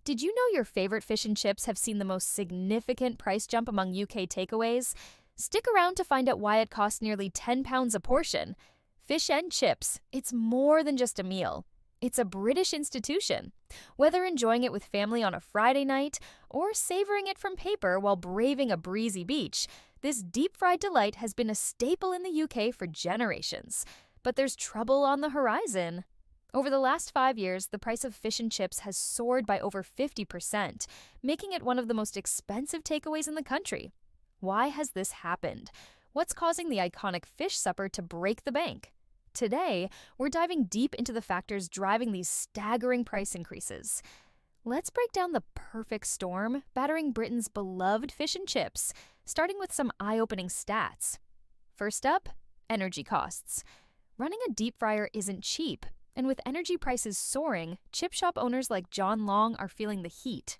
Did you know your favorite fish and chips have seen the most significant price jump among UK takeaways? Stick around to find out why it costs nearly £10 a portion. Fish and chips, it's more than just a meal. It's a British institution. Whether enjoying it with family on a Friday night or savoring it from paper while braving a breezy beach, this deep-fried delight has been a staple in the UK for generations. But there's trouble on the horizon. Over the last 5 years, the price of fish and chips has soared by over 50%, making it one of the most expensive takeaways in the country. Why has this happened? What's causing the iconic fish supper to break the bank? Today, we're diving deep into the factors driving these staggering price increases. Let's break down the perfect storm battering Britain's beloved fish and chips, starting with some eye-opening stats. First up, energy costs. Running a deep fryer isn't cheap, and with energy prices soaring, chip shop owners like John Long are feeling the heat.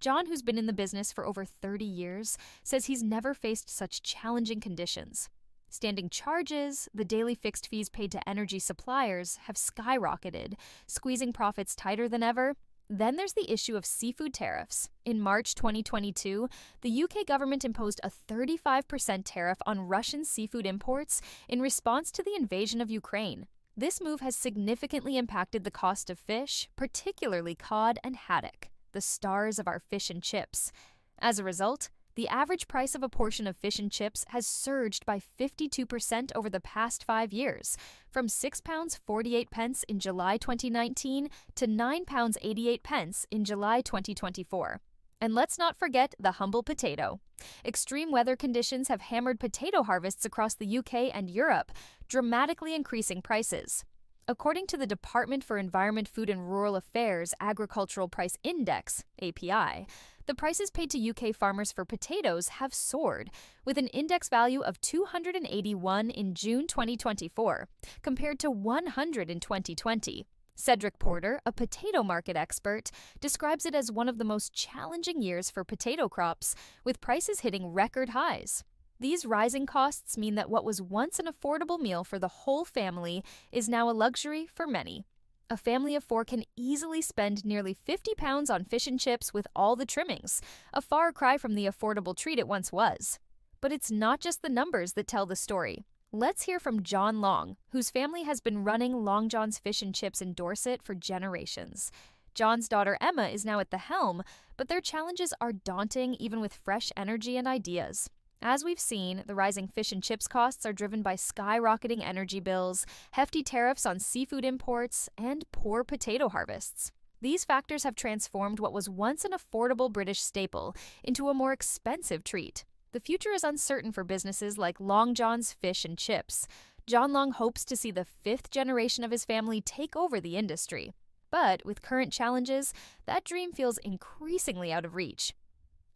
John, who's been in the business for over 30 years, says he's never faced such challenging conditions. Standing charges, the daily fixed fees paid to energy suppliers, have skyrocketed, squeezing profits tighter than ever. Then there's the issue of seafood tariffs. In March 2022, the UK government imposed a 35% tariff on Russian seafood imports in response to the invasion of Ukraine. This move has significantly impacted the cost of fish, particularly cod and haddock, the stars of our fish and chips. As a result, the average price of a portion of fish and chips has surged by 52% over the past 5 years, from £6.48 in July 2019 to £9.88 in July 2024. And let's not forget the humble potato. Extreme weather conditions have hammered potato harvests across the UK and Europe, dramatically increasing prices. According to the Department for Environment, Food and Rural Affairs Agricultural Price Index, API, the prices paid to UK farmers for potatoes have soared, with an index value of 281 in June 2024, compared to 100 in 2020. Cedric Porter, a potato market expert, describes it as one of the most challenging years for potato crops, with prices hitting record highs. These rising costs mean that what was once an affordable meal for the whole family is now a luxury for many. A family of 4 can easily spend nearly £50 on fish and chips with all the trimmings, a far cry from the affordable treat it once was. But it's not just the numbers that tell the story. Let's hear from John Long, whose family has been running Long John's Fish and Chips in Dorset for generations. John's daughter Emma is now at the helm, but their challenges are daunting even with fresh energy and ideas. As we've seen, the rising fish and chips costs are driven by skyrocketing energy bills, hefty tariffs on seafood imports, and poor potato harvests. These factors have transformed what was once an affordable British staple into a more expensive treat. The future is uncertain for businesses like Long John's Fish and Chips. John Long hopes to see the 5th generation of his family take over the industry. But with current challenges, that dream feels increasingly out of reach.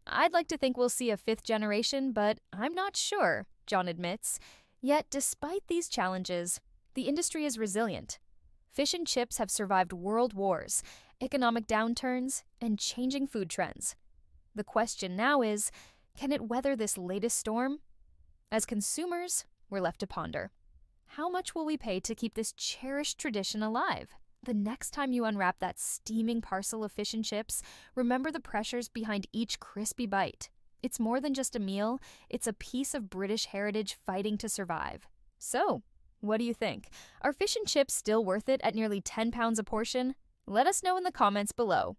I'd like to think we'll see a 5th generation, but I'm not sure, John admits. Yet, despite these challenges, the industry is resilient. Fish and chips have survived world wars, economic downturns, and changing food trends. The question now is, can it weather this latest storm? As consumers, we're left to ponder. How much will we pay to keep this cherished tradition alive? The next time you unwrap that steaming parcel of fish and chips, remember the pressures behind each crispy bite. It's more than just a meal, it's a piece of British heritage fighting to survive. So, what do you think? Are fish and chips still worth it at nearly £10 a portion? Let us know in the comments below.